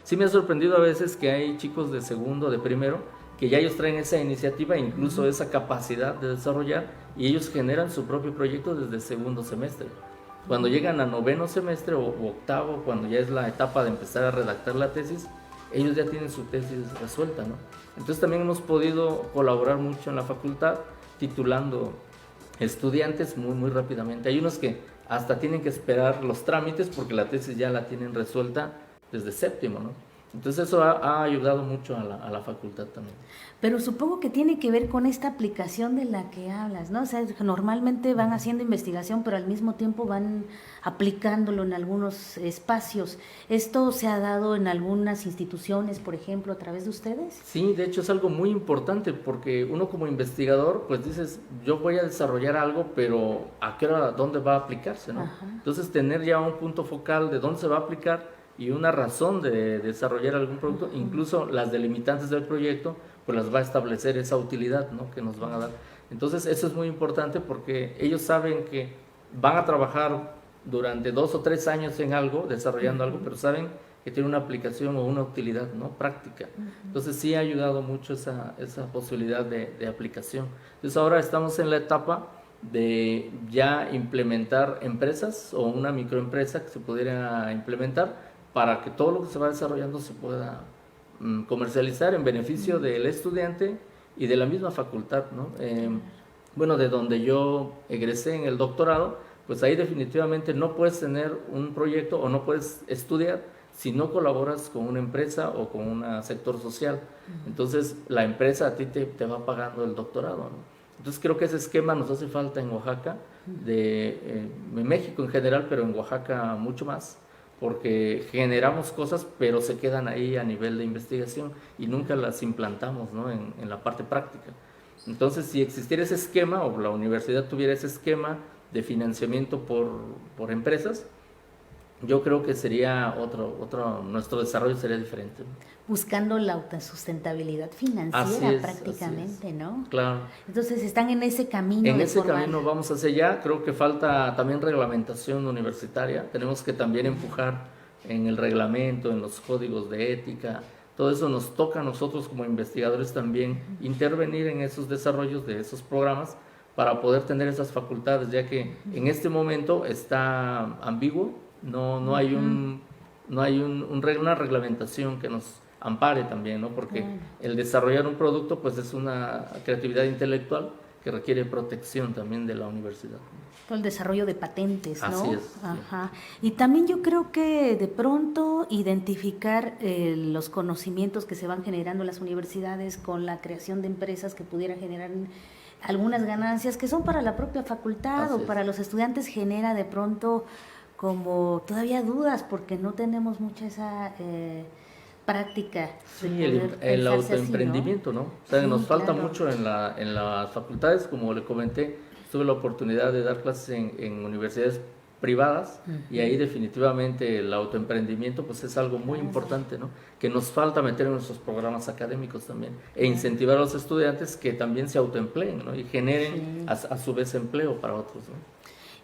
Sí me ha sorprendido a veces que hay chicos de segundo, de primero, que ya ellos traen esa iniciativa, incluso esa capacidad de desarrollar, y ellos generan su propio proyecto desde segundo semestre. Cuando llegan a noveno semestre o octavo, cuando ya es la etapa de empezar a redactar la tesis, ellos ya tienen su tesis resuelta, ¿no? Entonces también hemos podido colaborar mucho en la facultad, titulando estudiantes muy rápidamente. Hay unos que hasta tienen que esperar los trámites porque la tesis ya la tienen resuelta desde séptimo, ¿no? Entonces eso ha ayudado mucho a la facultad también. Pero supongo que tiene que ver con esta aplicación de la que hablas, ¿no? O sea, normalmente van haciendo investigación, pero al mismo tiempo van aplicándolo en algunos espacios. ¿Esto se ha dado en algunas instituciones, por ejemplo, a través de ustedes? Sí, de hecho es algo muy importante porque uno como investigador, pues dices, yo voy a desarrollar algo, pero ¿a qué hora, dónde va a aplicarse, no? Ajá. Entonces tener ya un punto focal de dónde se va a aplicar y una razón de desarrollar algún producto, incluso las delimitantes del proyecto, pues las va a establecer esa utilidad, ¿no?, que nos van a dar. Entonces eso es muy importante porque ellos saben que van a trabajar durante 2 o 3 años en algo, desarrollando algo, pero saben que tiene una aplicación o una utilidad, ¿no?, práctica. Entonces sí ha ayudado mucho esa posibilidad de aplicación. Entonces ahora estamos en la etapa de ya implementar empresas o una microempresa que se pudiera implementar para que todo lo que se va desarrollando se pueda comercializar en beneficio del estudiante y de la misma facultad, ¿no? Bueno, de donde yo egresé en el doctorado, pues ahí definitivamente no puedes tener un proyecto o no puedes estudiar si no colaboras con una empresa o con un sector social. Entonces la empresa a ti te va pagando el doctorado, ¿no? Entonces creo que ese esquema nos hace falta en Oaxaca, en México en general, pero en Oaxaca mucho más, porque generamos cosas, pero se quedan ahí a nivel de investigación y nunca las implantamos, ¿no?, en la parte práctica. Entonces, si existiera ese esquema o la universidad tuviera ese esquema de financiamiento por empresas, yo creo que sería nuestro desarrollo sería diferente. Buscando la autosustentabilidad financiera prácticamente, ¿no? Claro. Entonces están en ese camino. En ese camino vamos hacia allá. Creo que falta también reglamentación universitaria. Tenemos que también empujar en el reglamento, en los códigos de ética. Todo eso nos toca a nosotros como investigadores también intervenir en esos desarrollos de esos programas para poder tener esas facultades, ya que en este momento está ambiguo, no hay una reglamentación que nos ampare también, ¿no? Porque el desarrollar un producto pues es una creatividad intelectual que requiere protección también de la universidad. Todo el desarrollo de patentes, ¿no? Así es. Ajá. Y también yo creo que de pronto identificar los conocimientos que se van generando en las universidades con la creación de empresas que pudieran generar algunas ganancias que son para la propia facultad o para los estudiantes, genera de pronto como todavía dudas porque no tenemos mucha esa práctica. Sí, el autoemprendimiento, ¿no? O sea, sí, nos falta mucho en las facultades, como le comenté, tuve la oportunidad de dar clases en universidades privadas y ahí definitivamente el autoemprendimiento pues es algo muy importante, ¿no? Que nos falta meter en nuestros programas académicos también e incentivar a los estudiantes que también se autoempleen, ¿no?, y generen a su vez empleo para otros, ¿no?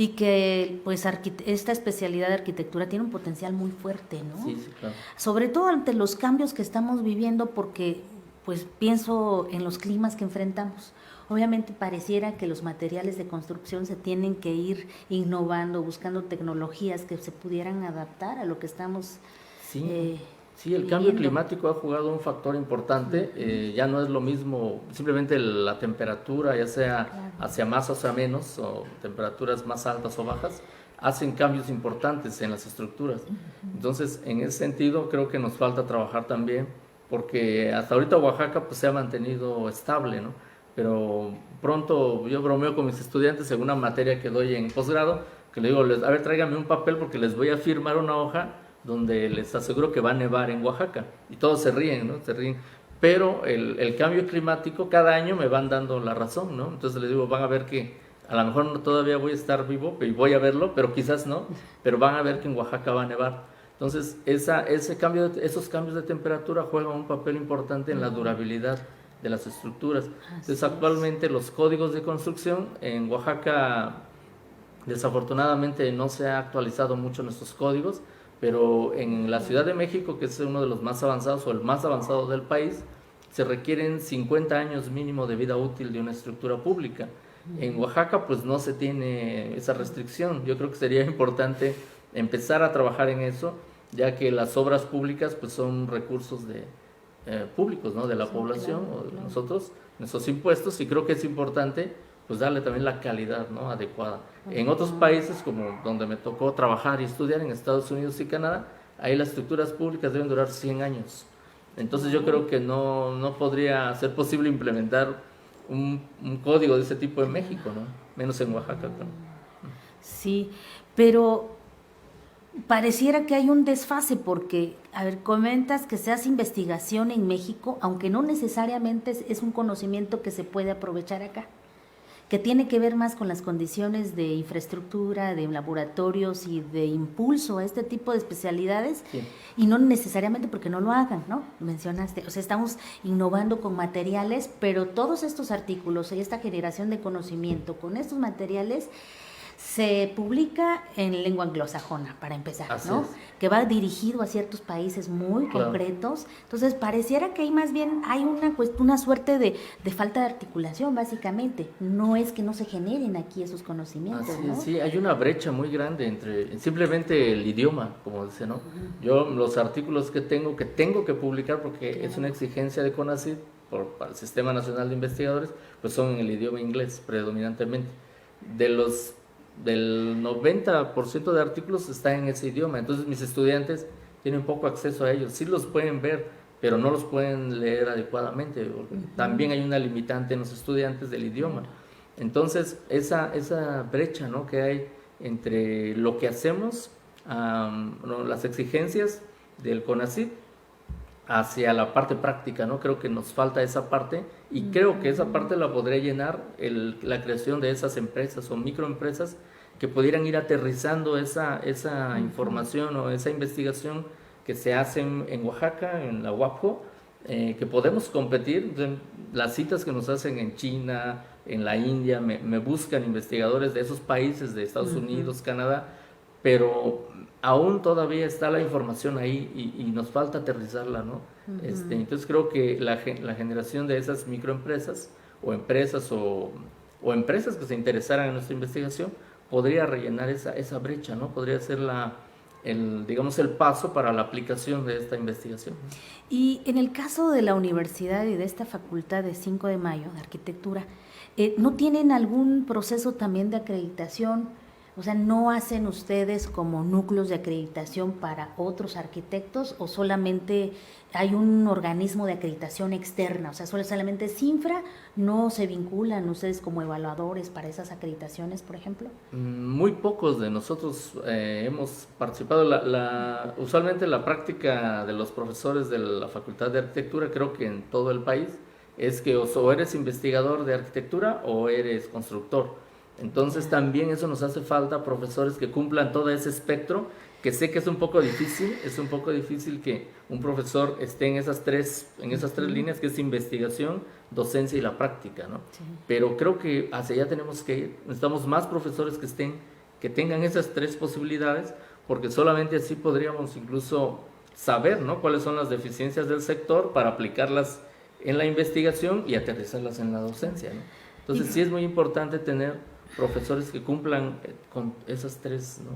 Y que pues esta especialidad de arquitectura tiene un potencial muy fuerte, ¿no? Sí, claro. Sobre todo ante los cambios que estamos viviendo, porque pues pienso en los climas que enfrentamos. Obviamente pareciera que los materiales de construcción se tienen que ir innovando, buscando tecnologías que se pudieran adaptar a lo que estamos Sí, el cambio climático ha jugado un factor importante. Ya no es lo mismo simplemente la temperatura, ya sea hacia más o hacia menos, o temperaturas más altas o bajas, hacen cambios importantes en las estructuras. Entonces, en ese sentido, creo que nos falta trabajar también, porque hasta ahorita Oaxaca pues, se ha mantenido estable, ¿no? Pero pronto yo bromeo con mis estudiantes en una materia que doy en posgrado, que le digo, a ver, tráigame un papel porque les voy a firmar una hoja donde les aseguro que va a nevar en Oaxaca. Y todos se ríen, ¿no? Se ríen. Pero el cambio climático, cada año me van dando la razón, ¿no? Entonces les digo, van a ver que a lo mejor no todavía voy a estar vivo y voy a verlo, pero quizás no, pero van a ver que en Oaxaca va a nevar. Entonces esos cambios de temperatura juegan un papel importante en la durabilidad de las estructuras. Entonces actualmente los códigos de construcción en Oaxaca desafortunadamente no se ha actualizado mucho nuestros códigos, pero en la Ciudad de México, que es uno de los más avanzados o el más avanzado del país, se requieren 50 años mínimo de vida útil de una estructura pública. En Oaxaca pues no se tiene esa restricción. Yo creo que sería importante empezar a trabajar en eso, ya que las obras públicas pues son recursos públicos, ¿no? De la población, claro, o de claro. nosotros, nuestros impuestos, y creo que es importante pues darle también la calidad, ¿no? Adecuada. En otros países, como donde me tocó trabajar y estudiar, en Estados Unidos y Canadá, ahí las estructuras públicas deben durar 100 años. Entonces yo creo que no podría ser posible implementar un código de ese tipo en México, ¿no? Menos en Oaxaca, claro. Sí, pero pareciera que hay un desfase porque, a ver, comentas que se hace investigación en México, aunque no necesariamente es un conocimiento que se puede aprovechar acá, que tiene que ver más con las condiciones de infraestructura, de laboratorios y de impulso a este tipo de especialidades, Sí. y no necesariamente porque no lo hagan, ¿no? Mencionaste, o sea, estamos innovando con materiales, pero todos estos artículos y esta generación de conocimiento con estos materiales se publica en lengua anglosajona, para empezar, Así ¿no? es. Que va dirigido a ciertos países muy Claro. concretos. Entonces, pareciera que ahí más bien hay una suerte de falta de articulación, básicamente. No es que no se generen aquí esos conocimientos, Así ¿no? es, sí, hay una brecha muy grande entre simplemente el idioma, como dice, ¿no? Yo los artículos que tengo que publicar porque es una exigencia de CONACYT para el Sistema Nacional de Investigadores, pues son en el idioma inglés predominantemente. Del 90% de artículos está en ese idioma, entonces mis estudiantes tienen poco acceso a ellos, sí los pueden ver, pero no los pueden leer adecuadamente, porque también hay una limitante en los estudiantes del idioma. Entonces, esa brecha, ¿no? Que hay entre lo que hacemos, ¿no? Las exigencias del CONACYT hacia la parte práctica, ¿no? Creo que nos falta esa parte y creo que esa parte la podría llenar la creación de esas empresas o microempresas que pudieran ir aterrizando esa información o esa investigación que se hace en Oaxaca, en la UAPJO, que podemos competir. Las citas que nos hacen en China, en la India, me buscan investigadores de esos países, de Estados Unidos, Canadá, pero aún todavía está la información ahí y nos falta aterrizarla, ¿no? Entonces creo que la generación de esas microempresas o empresas o empresas que se interesaran en nuestra investigación podría rellenar esa brecha, ¿no? Podría ser digamos, el paso para la aplicación de esta investigación. Y en el caso de la universidad y de esta facultad de 5 de Mayo de arquitectura, ¿no tienen algún proceso también de acreditación? O sea, ¿no hacen ustedes como núcleos de acreditación para otros arquitectos o solamente hay un organismo de acreditación externa? O sea, solamente CINFRA, ¿no se vinculan ustedes como evaluadores para esas acreditaciones, por ejemplo? Muy pocos de nosotros hemos participado. Usualmente la práctica de los profesores de la Facultad de Arquitectura, creo que en todo el país, es que o eres investigador de arquitectura o eres constructor. Entonces también eso nos hace falta profesores que cumplan todo ese espectro, que sé que es un poco difícil que un profesor esté en esas tres líneas, que es investigación, docencia y la práctica, ¿no? Sí. Pero creo que hacia allá tenemos que ir. Necesitamos más profesores que tengan esas tres posibilidades, porque solamente así podríamos incluso saber, ¿no? Cuáles son las deficiencias del sector para aplicarlas en la investigación y aterrizarlas en la docencia, ¿no? Entonces sí es muy importante tener profesores que cumplan con esas tres, ¿no?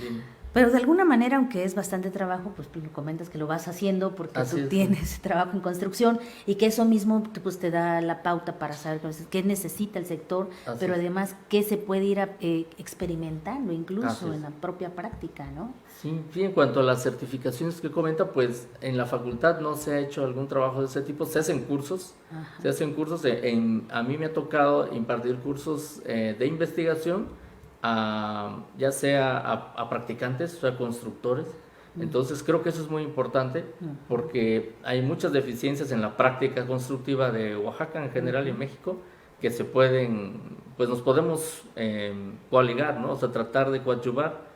líneas. Pero de alguna manera, aunque es bastante trabajo, pues tú comentas que lo vas haciendo porque Así tú es. tienes trabajo en construcción y que eso mismo pues, te da la pauta para saber qué necesita el sector, Así pero es. además qué se puede ir experimentando Así incluso es. en la propia práctica, ¿no? Sí, en cuanto a las certificaciones que comenta, pues en la facultad no se ha hecho algún trabajo de ese tipo, se hacen cursos, Ajá. se hacen cursos, a mí me ha tocado impartir cursos de investigación, ya sea a practicantes, o sea, constructores. Entonces creo que eso es muy importante porque hay muchas deficiencias en la práctica constructiva de Oaxaca en general y en México que pues nos podemos coaligar, ¿no? O sea, tratar de coadyuvar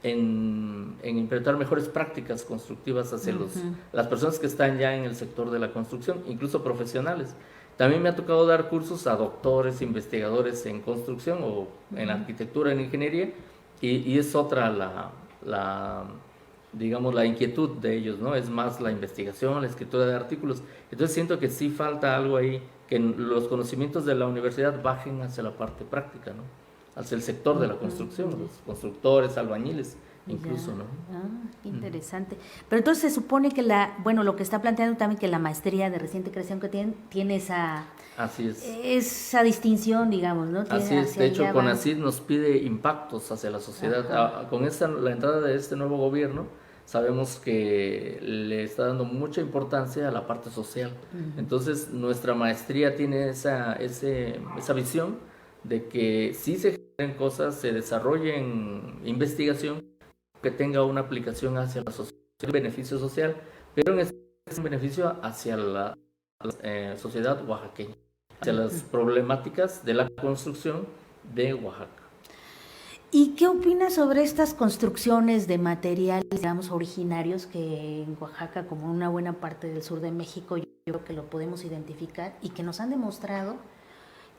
en implementar mejores prácticas constructivas hacia las personas que están ya en el sector de la construcción, incluso profesionales. También me ha tocado dar cursos a doctores, investigadores en construcción o en arquitectura, en ingeniería, y es otra digamos, la inquietud de ellos, ¿no? Es más la investigación, la escritura de artículos. Entonces siento que sí falta algo ahí, que los conocimientos de la universidad bajen hacia la parte práctica, ¿no? Hacia el sector de la construcción, los constructores, albañiles, incluso, ¿no? Interesante. Pero entonces se supone que lo que está planteando también, que la maestría de reciente creación que tiene esa... Así es. Esa distinción, digamos, ¿no? Así es. De hecho, CONACYT nos pide impactos hacia la sociedad. Con la entrada de este nuevo gobierno, sabemos que le está dando mucha importancia a la parte social. Entonces, nuestra maestría tiene esa visión de que sí se generen cosas, se desarrollen investigación que tenga una aplicación hacia la sociedad, un beneficio social, pero en este es un beneficio hacia la sociedad oaxaqueña, hacia las problemáticas de la construcción de Oaxaca. ¿Y qué opinas sobre estas construcciones de materiales, digamos, originarios que en Oaxaca, como una buena parte del sur de México, yo creo que lo podemos identificar y que nos han demostrado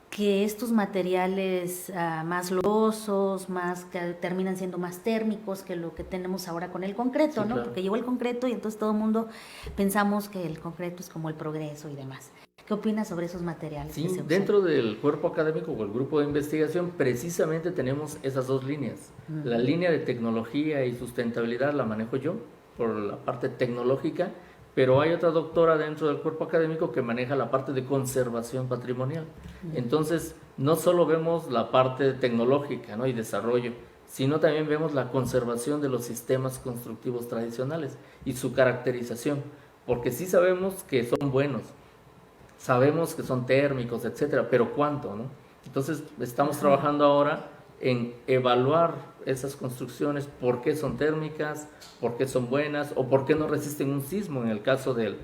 que estos materiales más lodosos, que terminan siendo más térmicos que lo que tenemos ahora con el concreto, ¿no? Claro. Porque llegó el concreto y entonces todo el mundo pensamos que el concreto es como el progreso y demás. ¿Qué opinas sobre esos materiales? Sí, dentro del cuerpo académico o el grupo de investigación precisamente tenemos esas dos líneas. La línea de tecnología y sustentabilidad la manejo yo por la parte tecnológica, pero hay otra doctora dentro del cuerpo académico que maneja la parte de conservación patrimonial. Entonces, no solo vemos la parte tecnológica, ¿no? y desarrollo, sino también vemos la conservación de los sistemas constructivos tradicionales y su caracterización, porque sí sabemos que son buenos, sabemos que son térmicos, etcétera, pero ¿cuánto, no? Entonces, estamos trabajando ahora en evaluar esas construcciones, por qué son térmicas, por qué son buenas o por qué no resisten un sismo en el caso del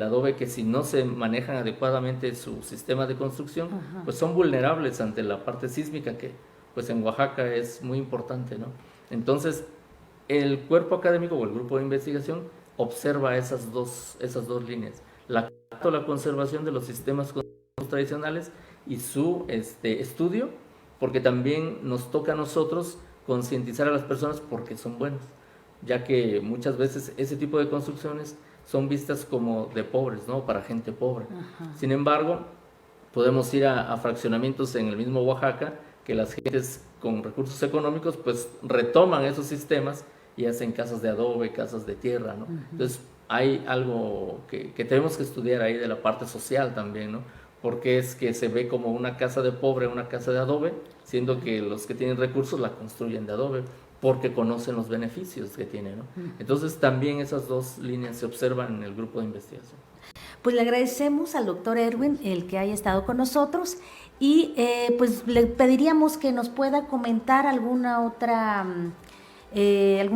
adobe, que si no se manejan adecuadamente su sistema de construcción, pues son vulnerables ante la parte sísmica que pues en Oaxaca es muy importante, ¿no? Entonces, el cuerpo académico o el grupo de investigación observa esas dos líneas, la conservación de los sistemas tradicionales y su estudio, porque también nos toca a nosotros concientizar a las personas porque son buenos, ya que muchas veces ese tipo de construcciones son vistas como de pobres, ¿no? Para gente pobre. Sin embargo, podemos ir a fraccionamientos en el mismo Oaxaca, que las gentes con recursos económicos pues retoman esos sistemas y hacen casas de adobe, casas de tierra, ¿no? Entonces hay algo que tenemos que estudiar ahí de la parte social también, ¿no? Porque es que se ve como una casa de pobre, una casa de adobe, siendo que los que tienen recursos la construyen de adobe, porque conocen los beneficios que tiene, ¿no? Entonces también esas dos líneas se observan en el grupo de investigación. Pues le agradecemos al doctor Erwin el que haya estado con nosotros y pues le pediríamos que nos pueda comentar algún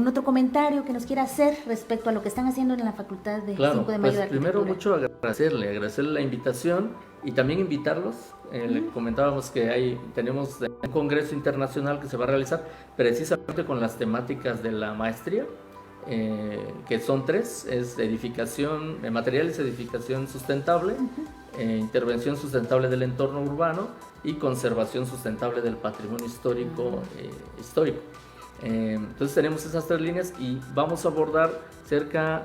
otro comentario que nos quiera hacer respecto a lo que están haciendo en la Facultad de 5 de Mayo de Arquitectura. Primero mucho agradecerle la invitación y también invitarlos. Le comentábamos que tenemos un congreso internacional que se va a realizar precisamente con las temáticas de la maestría, que son 3, es materiales de edificación sustentable, intervención sustentable del entorno urbano y conservación sustentable del patrimonio histórico. Entonces tenemos esas 3 líneas y vamos a abordar cerca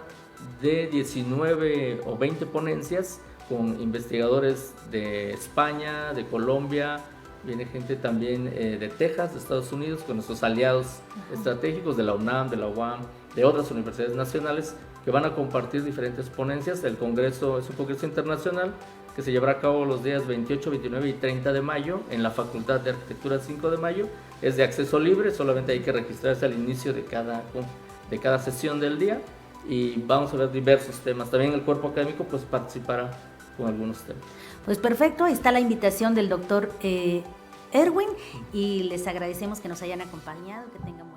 de 19 o 20 ponencias con investigadores de España, de Colombia, viene gente también de Texas, de Estados Unidos, con nuestros aliados estratégicos de la UNAM, de la UAM, de otras universidades nacionales, que van a compartir diferentes ponencias. El congreso es un congreso internacional que se llevará a cabo los días 28, 29 y 30 de mayo en la Facultad de Arquitectura 5 de Mayo. Es de acceso libre, solamente hay que registrarse al inicio de cada sesión del día y vamos a ver diversos temas. También el cuerpo académico pues participará con algunos temas. Pues perfecto, ahí está la invitación del doctor Erwin y les agradecemos que nos hayan acompañado, que tengan